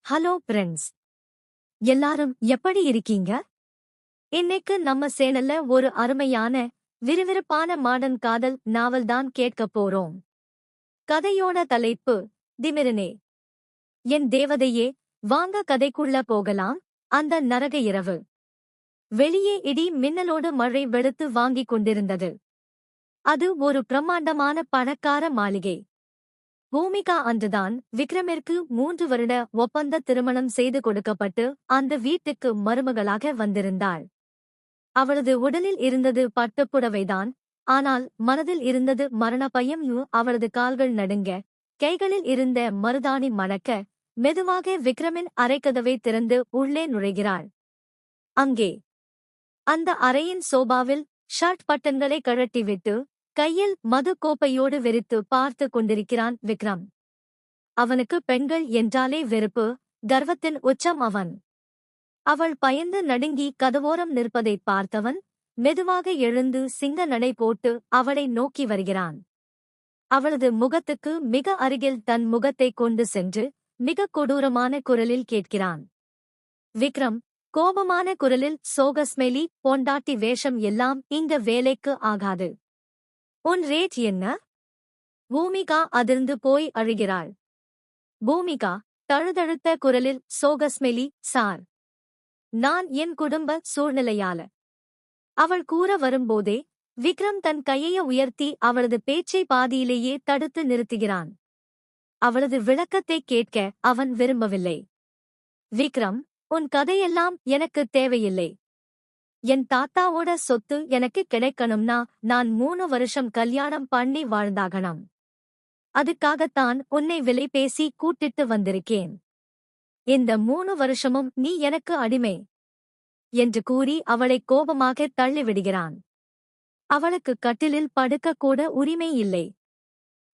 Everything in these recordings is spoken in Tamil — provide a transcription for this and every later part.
ஹலோ ஃப்ரெண்ட்ஸ், எல்லாரும் எப்படி இருக்கீங்க? இன்னைக்கு நம்ம சேனல்ல ஒரு அருமையான, விறுவிறுப்பான மாடர்ன் காதல் நாவல் தான் கேட்கப் போறோம். கதையோட தலைப்பு திமிருனே. என் தேவதையே, வாங்க கதைக்குள்ள போகலாம். அந்த நரக இரவு. வெளியே இடி மின்னலோடு மழை வெளுத்து வாங்கிக் கொண்டிருந்தது. அது ஒரு பிரம்மாண்டமான பணக்கார மாளிகை. பூமிகா அன்றுதான் விக்ரமிற்கு 3 வருட ஒப்பந்த திருமணம் செய்து கொடுக்கப்பட்டு அந்த வீட்டுக்கு மருமகளாக வந்திருந்தாள். அவளது உடலில் இருந்தது பட்டுப்புடவைதான், ஆனால் மனதில் இருந்தது மரண பயம். அவளது கால்கள் நடுங்க, கைகளில் இருந்த மருதாணி மணக்க, மெதுவாக விக்ரமின் அறைக்கதவை திறந்து உள்ளே நுழைகிறாள். அங்கே அந்த அறையின் சோபாவில் ஷர்ட் பட்டன்களை கழட்டிவிட்டு கையில் மது கோப்பையோடு வெறித்து பார்த்து கொண்டிருக்கிறான் விக்ரம். அவனுக்கு பெண்கள் என்றாலே வெறுப்பு, கர்வத்தின் உச்சம் அவன். அவள் பயந்து நடுங்கி கதவோரம் நிற்பதைப் பார்த்தவன் மெதுவாக எழுந்து சிங்க நடை போட்டு அவளை நோக்கி வருகிறான். அவளது முகத்துக்கு மிக அருகில் தன் முகத்தை கொண்டு சென்று மிக கொடூரமான குரலில் கேட்கிறான். விக்ரம் கோபமான குரலில், சோகஸ்மெலி பொண்டாட்டி வேஷம் எல்லாம் இங்க வேலைக்கு ஆகாது. உன் ரேட் என்ன? பூமிகா அதிர்ந்து போய் அழுகிறாள். பூமிகா தழுதழுத்த குரலில், சோகஸ்மெலி சார், நான் என் குடும்ப சூழ்நிலையால. அவள் கூற வரும்போதே விக்ரம் தன் கையை உயர்த்தி அவளது பேச்சை பாதியிலேயே தடுத்து நிறுத்துகிறான். அவளது விளக்கத்தை கேட்க அவன் விரும்பவில்லை. விக்ரம், உன் கதையெல்லாம் எனக்கு தேவையில்லை. என் தாத்தாவோட சொத்து எனக்கு கிடைக்கணும்னா நான் 3 வருஷம் கல்யாணம் பண்ணி வாழ்ந்தாகணும். அதுக்காகத்தான் உன்னை விலை பேசி கூட்டிட்டு வந்திருக்கேன். இந்த 3 வருஷமும் நீ எனக்கு அடிமை என்று கூறி அவளை கோபமாக தள்ளிவிடுகிறான். அவளுக்கு கட்டிலில் படுக்கக்கூட உரிமை இல்லை.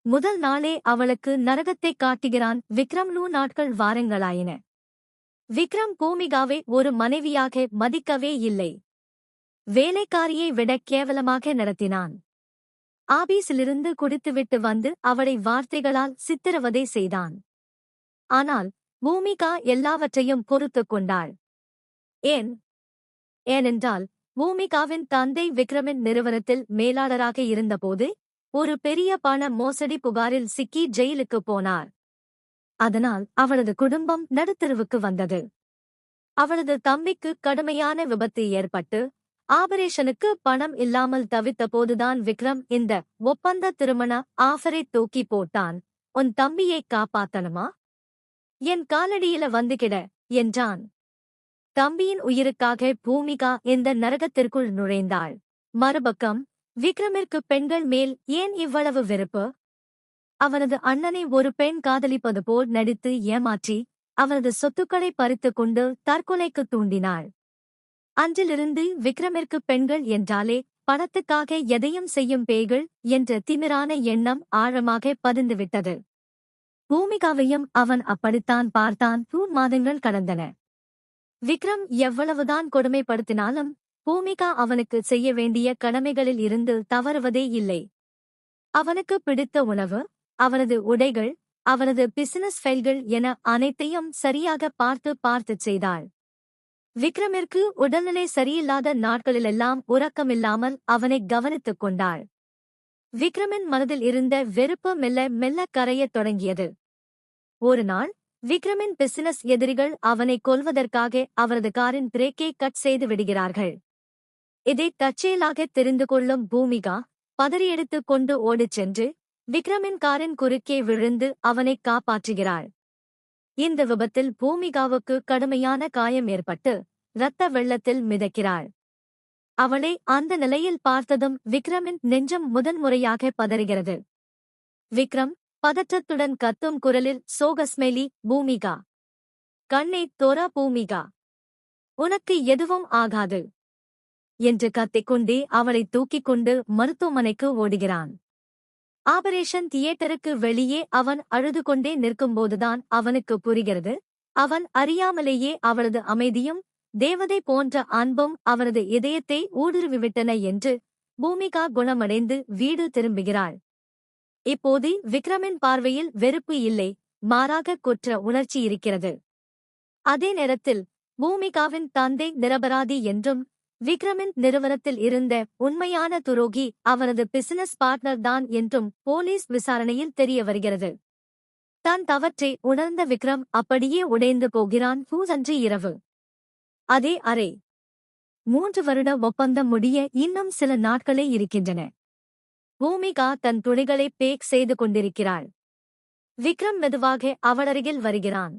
முதல் நாளே அவளுக்கு நரகத்தைக் காட்டுகிறான் விக்ரம். நாட்கள் வாரங்களாயின. விக்ரம் பூமிகாவை ஒரு மனைவியாக மதிக்கவே இல்லை. வேலைக்காரியை விட கேவலமாக நடத்தினான். ஆபீஸிலிருந்து குடித்துவிட்டு வந்து அவளை வார்த்தைகளால் சித்திரவதை செய்தான். ஆனால் பூமிகா எல்லாவற்றையும் பொறுத்துக் கொண்டாள். ஏனென்றால் பூமிகாவின் தந்தை விக்ரமின் நிறுவனத்தில் மேலாளராக இருந்தபோது ஒரு பெரிய பண மோசடி புகாரில் சிக்கி ஜெயிலுக்கு போனார். அதனால் அவளது குடும்பம் நடுத்தெருவுக்கு வந்தது. அவளது தம்பிக்கு கடுமையான விபத்து ஏற்பட்டு ஆபரேஷனுக்கு பணம் இல்லாமல் தவித்தபோதுதான் விக்ரம் இந்த ஒப்பந்த திருமண ஆஃபரை தூக்கி போட்டான். உன் தம்பியை காப்பாத்தணுமா? என் காலடியில வந்துகிட என்றான். தம்பியின் உயிருக்காக பூமிகா இந்த நரகத்திற்குள் நுழைந்தாள். மறுபக்கம் விக்ரமிற்கு பெண்கள் மேல் ஏன் இவ்வளவு வெறுப்பு? அவனது அண்ணனை ஒரு பெண் காதலிப்பது போல் நடித்து ஏமாற்றி அவனது சொத்துக்களை பறித்துக் கொண்டு தற்கொலைக்கு தூண்டினாள். அன்றிலிருந்து விக்ரமிற்கு பெண்கள் என்றாலே பணத்துக்காக எதையும் செய்யும் பேய்கள் என்ற திமிரான எண்ணம் ஆழமாக பதிந்துவிட்டது. பூமிகாவையும் அவன் அப்படித்தான் பார்த்தான். 2 மாதங்கள் கடந்தன. விக்ரம் எவ்வளவுதான் கொடுமைப்படுத்தினாலும் பூமிகா அவனுக்கு செய்ய வேண்டிய கடமைகளில் இருந்து தவறுவதே இல்லை. அவனுக்கு பிடித்த உணவு, அவனது உடைகள், அவனது பிசினஸ் ஃபைல்கள் என அனைத்தையும் சரியாக பார்த்துச் செய்தாள். விக்ரமிற்கு உடல்நிலை சரியில்லாத நாட்களிலெல்லாம் உறக்கமில்லாமல் அவனை கவனித்துக் கொண்டாள். விக்ரமின் மனதில் இருந்த வெறுப்பு மெல்ல மெல்ல கரையத் தொடங்கியது. ஒரு நாள் விக்ரமின் பிசினஸ் எதிரிகள் அவனை கொல்வதற்காக அவரது காரின் பிரேக்கை கட் செய்து விடுகிறார்கள். இதை தற்செயலாக தெரிந்து கொள்ளும் பூமிகா பதறியெடுத்துக் கொண்டு ஓடிச் சென்று விக்ரமின் காரின் குறுக்கே விழுந்து அவனை காப்பாற்றுகிறாள். இந்த விபத்தில் பூமிகாவுக்கு கடுமையான காயம் ஏற்பட்டு இரத்த வெள்ளத்தில் மிதக்கிறாள். அவளை அந்த நிலையில் பார்த்ததும் விக்ரமின் நெஞ்சம் முதன்முறையாக பதறுகிறது. விக்ரம் பதற்றத்துடன் கத்தும் குரலில், சோகஸ்மெலி பூமிகா, கண்ணை தோரா பூமிகா, உனக்கு எதுவும் ஆகாது என்று கத்திக்கொண்டே அவளை தூக்கிக் கொண்டு மருத்துவமனைக்கு ஓடுகிறான். ஆபரேஷன் தியேட்டருக்கு வெளியே அவன் அழுது கொண்டே நிற்கும்போதுதான் அவனுக்கு புரிகிறது, அவன் அறியாமலேயே அவளது அமைதியும் தேவதை போன்ற அன்பும் அவனது இதயத்தை ஊடுருவிவிட்டன என்று. பூமிகா குணமடைந்து வீடு திரும்புகிறாள். இப்போது விக்ரமின் பார்வையில் வெறுப்பு இல்லை, மாறாக குற்ற உணர்ச்சி இருக்கிறது. அதே நேரத்தில் பூமிகாவின் தந்தை நிரபராதி என்றும் விக்ரமின் நிறுவனத்தில் இருந்த உண்மையான துரோகி அவரது பிசினஸ் பார்ட்னர் தான் என்றும் போலீஸ் விசாரணையில் தெரிய வருகிறது. தான் தவற்றை உணர்ந்த விக்ரம் அப்படியே உடைந்து போகிறான். அன்று இரவு அதே அறை. 3 வருட ஒப்பந்தம் முடிய இன்னும் சில நாட்களே இருக்கின்றன. பூமிகா தன் துணிகளை பேக் செய்து கொண்டிருக்கிறாள். விக்ரம் மெதுவாக அவளருகில் வருகிறான்.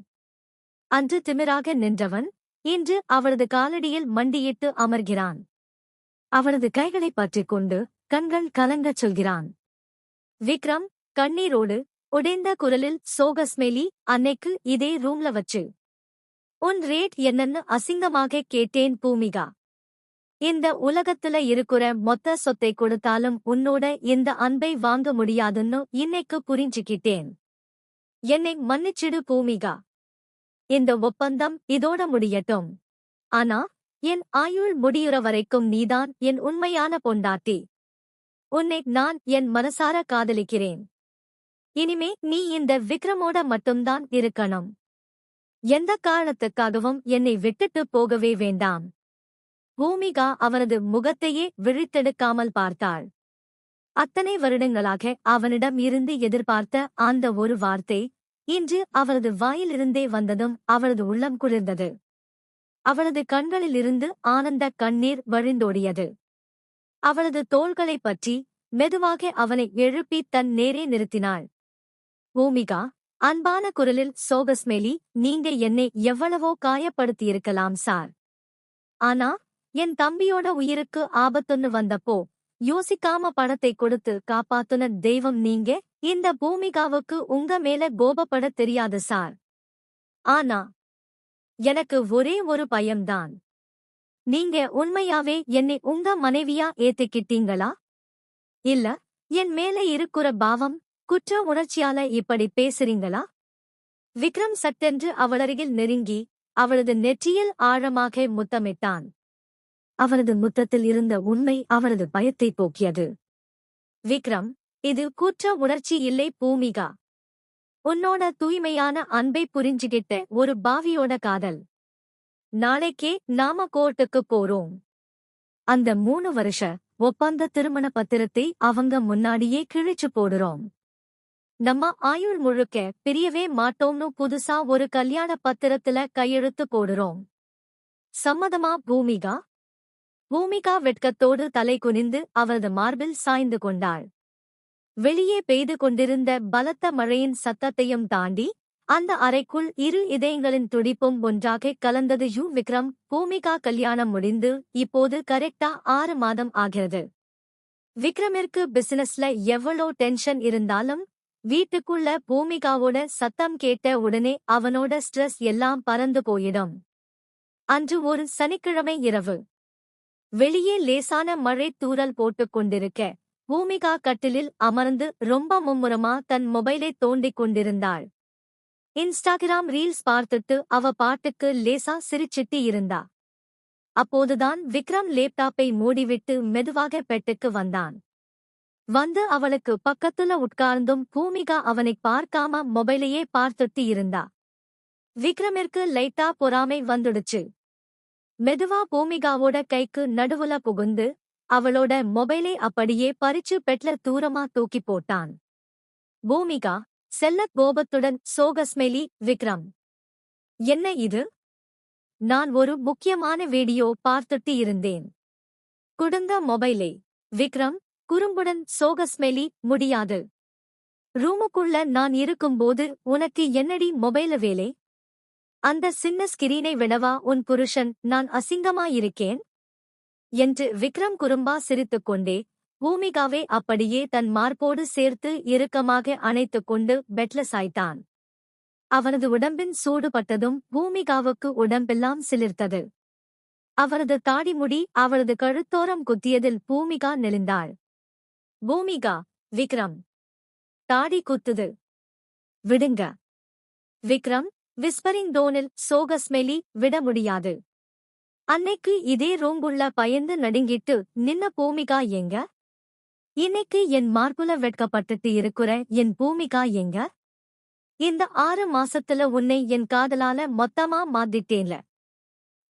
அன்று திமிராக நின்றவன் இன்று அவளது காலடியில் மண்டியிட்டு அமர்கிறான். அவளது கைகளை பற்றிக் கொண்டு கண்கள் கலங்கச் சொல்கிறான். விக்ரம் கண்ணீரோடு உடைந்த குரலில் சோகஸ்மெலி, அன்னைக்கு இதே ரூம்ல வச்சு உன் ரேட் என்னன்னு அசிங்கமாக கேட்டேன் பூமிகா. இந்த உலகத்துல இருக்கிற மொத்த சொத்தை கொடுத்தாலும் உன்னோட இந்த அன்பை வாங்க முடியாதுன்னு இன்னைக்கு புரிஞ்சுக்கிட்டேன். என்னை மன்னிச்சிடு பூமிகா. இந்த ஒப்பந்தம் இதோட முடியட்டும். ஆனா என் ஆயுள் முடியுற வரைக்கும் நீதான் என் உண்மையான பொண்டாட்டி. உன்னை நான் என் மனசார காதலிக்கிறேன். இனிமே நீ இந்த விக்ரமோட மட்டும்தான் இருக்கணும். எந்த காரணத்துக்காகவும் என்னை விட்டுட்டு போகவே வேண்டாம். பூமிகா அவனது முகத்தையே விழித்தெடுக்காமல் பார்த்தாள். அத்தனை வருடங்களாக அவனிடம் இருந்து எதிர்பார்த்த அந்த ஒரு வார்த்தை இன்று அவளது வாயிலிருந்தே வந்ததும் அவளது உள்ளம் குளிர்ந்தது. அவளது கண்களிலிருந்து ஆனந்த கண்ணீர் வழிந்தோடியது. அவளது தோள்களைப் பற்றி மெதுவாக அவனை எழுப்பி தன் நேரே நிறுத்தினாள். பூமிகா அன்பான குரலில், சோகஸ்மெலி, நீங்க என்னை எவ்வளவோ காயப்படுத்தியிருக்கலாம் சார். ஆனா என் தம்பியோட உயிருக்கு ஆபத்துன்னு வந்தப்போ யோசிக்காம பணத்தை கொடுத்து காப்பாத்துன தெய்வம் நீங்க. இந்த பூமிகாவுக்கு உங்க மேல கோபப்பட தெரியாது சார். ஆனா எனக்கு ஒரே ஒரு பயம்தான். நீங்க உண்மையாவே என்னை உங்க மனைவியா ஏத்துக்கிட்டீங்களா? இல்ல என் மேல இருக்கிற பாவம் குற்ற உணர்ச்சியால இப்படி பேசுறீங்களா? விக்ரம் சட்டென்று அவளருகில் நெருங்கி அவளது நெற்றியில் ஆழமாக முத்தமிட்டான். அவரது முத்தத்தில் இருந்த உண்மை அவரது பயத்தை போக்கியது. விக்ரம், இது குற்ற உணர்ச்சி இல்லை பூமிகா. உன்னோட தூய்மையான அன்பை புரிஞ்சுகிட்ட ஒரு பாவியோட காதல். நாளைக்கே நாம கோர்ட்டுக்கு போறோம். அந்த 3 வருஷ ஒப்பந்த திருமண பத்திரத்தை அவங்க முன்னாடியே கிழிச்சு போடுறோம். நம்ம ஆயுள் முழுக்க பிரியவே மாட்டோம்னு புதுசா ஒரு கல்யாண பத்திரத்துல கையெழுத்து போடுறோம். சம்மதமா பூமிகா? பூமிகா வெட்கத்தோடு தலை குனிந்து அவரது மார்பில் சாய்ந்து கொண்டாள். வெளியே பெய்து கொண்டிருந்த பலத்த மழையின் சத்தத்தையும் தாண்டி அந்த அறைக்குள் இரு இதயங்களின் துடிப்பும் ஒன்றாக கலந்தது. விக்ரம், பூமிகா கல்யாணம் முடிந்து இப்போது கரெக்டா 6 மாதம் ஆகிறது. விக்ரமிற்கு பிசினஸ்ல எவ்வளோ டென்ஷன் இருந்தாலும் வீட்டுக்குள்ள பூமிகாவோட சத்தம் கேட்ட உடனே அவனோட ஸ்ட்ரெஸ் எல்லாம் பறந்து போயிடும். அன்று ஒரு சனிக்கிழமை இரவு. வெளியே லேசான மழை தூறல் போட்டுக் கொண்டிருக்க பூமிகா கட்டிலில் அமர்ந்து ரொம்ப மும்முரமா தன் மொபைலை தோண்டிக் கொண்டிருந்தாள். இன்ஸ்டாகிராம் ரீல்ஸ் பார்த்துட்டு அவ பாட்டுக்கு லேசா சிரிச்சிட்டு இருந்தா. அப்போதுதான் விக்ரம் லேப்டாப்பை மூடிவிட்டு மெதுவாக பெட்டுக்கு வந்தான். வந்து அவளுக்கு பக்கத்துல உட்கார்ந்தும் பூமிகா அவனைப் பார்க்காம மொபைலையே பார்த்துட்டு இருந்தா. விக்ரமிற்கு லைட்டா பொறாமை வந்துடுச்சு. மெதுவா பூமிகாவோட கைக்கு நடுவுல புகுந்து அவளோட மொபைலை அப்படியே பறிச்சு பெட்ல தூரமா தூக்கி போட்டான். பூமிகா செல்லக் கோபத்துடன், சோகஸ்மெலி, விக்ரம், என்ன இது? நான் ஒரு முக்கியமான வீடியோ பார்த்துட்டு இருந்தேன். குடுங்க மொபைலை. விக்ரம் குறும்புடன், சோகஸ்மெலி, முடியாது. ரூமுக்குள்ள நான் இருக்கும்போது உனக்கு என்னடி மொபைல வேலை? அந்த சின்ன ஸ்கிரீனை விடவா உன் புருஷன் நான் அசிங்கமா இருக்கேன் என்று விக்ரம் குறும்பா சிரித்துக்கொண்டே பூமிகாவை அப்படியே தன் மார்போடு சேர்த்து இறுக்கமாக அணைத்துக் கொண்டு பெட்ல சாய்த்தான். அவனது உடம்பின் சூடுபட்டதும் பூமிகாவுக்கு உடம்பெல்லாம் சிலிர்த்தது. அவரது தாடிமுடி அவளது கழுத்தோரம் குத்தியதில் பூமிகா நெளிந்தாள். பூமிகா, விக்ரம், தாடி குத்துது, விடுங்க. விக்ரம் விஸ்பரிங் டோனில், சோகஸ்மெலி, விட முடியாது. அன்னைக்கு இதே ரூங்குள்ள பயந்து நடுங்கிட்டு நின்ன பூமிகா எங்க? இன்னைக்கு என் மார்புல வெட்கப்பட்டுட்டு இருக்கிற என் பூமிகா எங்க? இந்த 6 மாசத்துல உன்னை என் காதலால மொத்தமா மாத்திட்டேன்ல.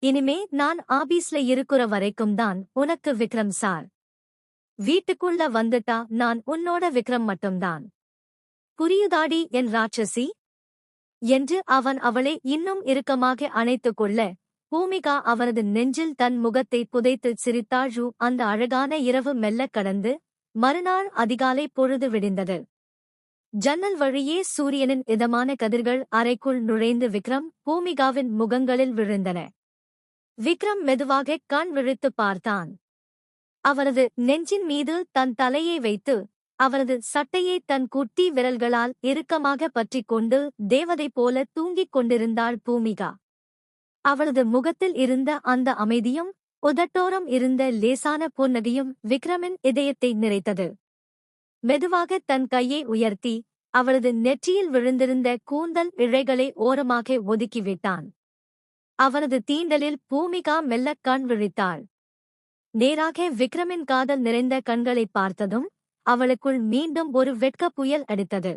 இனிமே நான் ஆபீஸ்ல இருக்குற வரைக்கும் தான் உனக்கு விக்ரம் சார். வீட்டுக்குள்ள வந்துட்டா நான் உன்னோட விக்ரம் மட்டும்தான். புரியுதாடி என் ராட்சசி? என்று அவன் அவளை இன்னும் இறுக்கமாக அணைத்துக் கொள்ள, பூமிகா அவனது நெஞ்சில் தன் முகத்தை புதைத்து சிரித்தாள். அந்த அழகான இரவு மெல்லக் கடந்து மறுநாள் அதிகாலை பொழுது விடிந்தது. ஜன்னல் வழியே சூரியனின் இதமான கதிர்கள் அறைக்குள் நுழைந்து விக்ரம், பூமிகாவின் முகங்களில் விழுந்தன. விக்ரம் மெதுவாக கண் விழித்துப் பார்த்தான். அவரது நெஞ்சின் மீது தன் தலையை வைத்து, அவரது சட்டையை தன் குட்டி விரல்களால் இறுக்கமாக பற்றிக் கொண்டு தேவதை போல தூங்கிக் கொண்டிருந்தாள் பூமிகா. அவளது முகத்தில் இருந்த அந்த அமைதியும், உதட்டோரம் இருந்த லேசான புன்னகையும் விக்ரமின் இதயத்தை நிறைத்தது. மெதுவாக தன் கையை உயர்த்தி, அவளது நெற்றியில் விழுந்திருந்த கூந்தல் இழைகளை ஓரமாக ஒதுக்கிவிட்டான். அவனது தீண்டலில் பூமிகா மெல்லக் கண் விழித்தாள். நேராக விக்ரமின் காதல் நிறைந்த கண்களைப் பார்த்ததும் அவளுக்குள் மீண்டும் ஒரு வெட்கப் புயல் அடித்தது.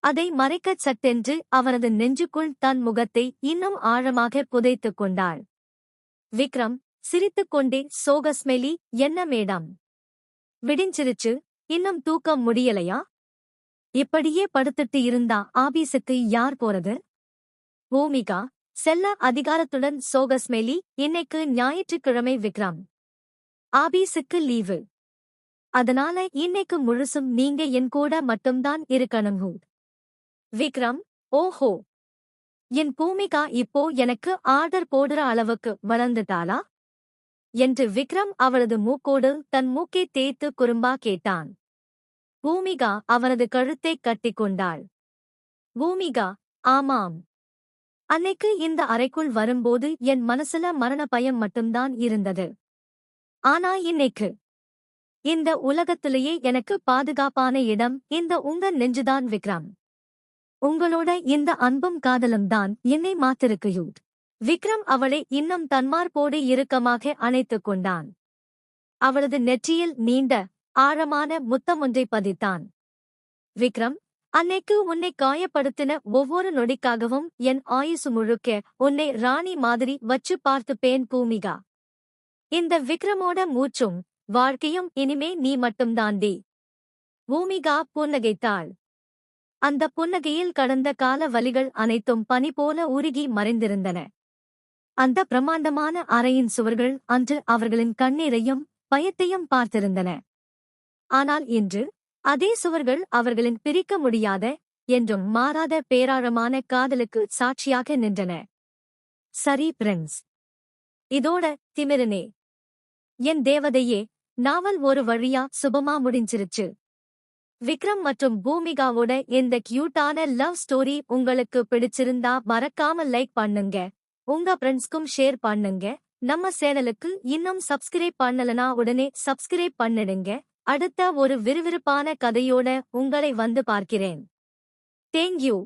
அதை மறைக்கச் சட்டென்று அவனது நெஞ்சுக்குள் தன் முகத்தை இன்னும் ஆழமாக புதைத்துக் கொண்டாள். விக்ரம் சிரித்துக்கொண்டே, சோகஸ்மெலி, என்ன மேடம்? விடிஞ்சிருச்சு, இன்னும் தூக்கம் முடியலையா? இப்படியே படுத்துட்டு இருந்தா ஆபீஸுக்கு யார் போறது? பூமிகா செல்ல அதிகாரத்துடன், சோகஸ்மெலி, இன்னைக்கு ஞாயிற்றுக்கிழமை விக்ரம். ஆபீஸுக்கு லீவு. அதனால இன்னைக்கு முழுசும் நீங்க என் கூட மட்டும்தான் இருக்கணும். விக்ரம், ஓஹோ, என் பூமிகா இப்போ எனக்கு ஆர்டர் போடுற அளவுக்கு வளர்ந்துட்டாளா? என்று விக்ரம் அவளது மூக்கோடு தன் மூக்கை தேய்த்து குறும்பா கேட்டான். பூமிகா அவனது கழுத்தைக் கட்டிக்கொண்டாள். பூமிகா, ஆமாம். அன்னைக்கு இந்த அறைக்குள் வரும்போது என் மனசுல மரண பயம் மட்டும்தான் இருந்தது. ஆனா இன்னைக்கு இந்த உலகத்திலேயே எனக்கு பாதுகாப்பான இடம் இந்த உங்க நெஞ்சுதான் விக்ரம். உங்களோட இந்த அன்பும் காதலும் தான் என்னை மாத்திருக்கு. விக்ரம் அவளை இன்னும் தன்மார்போடு இறுக்கமாக அணைத்துக் கொண்டான். அவளது நெற்றியில் நீண்ட ஆழமான முத்தமொன்றை பதித்தான். விக்ரம், அன்னைக்கு உன்னை காயப்படுத்தின ஒவ்வொரு நொடிக்காகவும் என் ஆயுசு முழுக்க உன்னை ராணி மாதிரி வச்சு பார்த்துப்பேன் பூமிகா. இந்த விக்ரமோட மூச்சும் வாழ்க்கையும் இனிமே நீ மட்டும்தாண்டி. பூமிகா புன்னகைத்தாள். அந்த புன்னகையில் கடந்த கால வலிகள் அனைத்தும் பனி போல உருகி மறைந்திருந்தன. அந்த பிரம்மாண்டமான அறையின் சுவர்கள் அன்று அவர்களின் கண்ணீரையும் பயத்தையும் பார்த்திருந்தன. ஆனால் இன்று அதே சுவர்கள் அவர்களின் பிரிக்க முடியாத, என்றும் மாறாத பேராழமான காதலுக்கு சாட்சியாக நின்றன. சரி பிரின்ஸ், இதோட திமிருனே என் தேவதையே, நாவல் ஒரு வழியா சுபமா முடிஞ்சிருச்சு. விக்ரம் மற்றும் பூமிகாவோட இந்த கியூட்டான லவ் ஸ்டோரி உங்களுக்கு பிடிச்சிருந்தா மறக்காம லைக் பண்ணுங்க, உங்க ஃப்ரெண்ட்ஸ்க்கும் ஷேர் பண்ணுங்க. நம்ம சேனலுக்கு இன்னும் சப்ஸ்கிரைப் பண்ணலனா உடனே சப்ஸ்கிரைப் பண்ணிடுங்க. அடுத்த ஒரு விறுவிறுப்பான கதையோட உங்களை வந்து பார்க்கிறேன். தேங்க்யூ.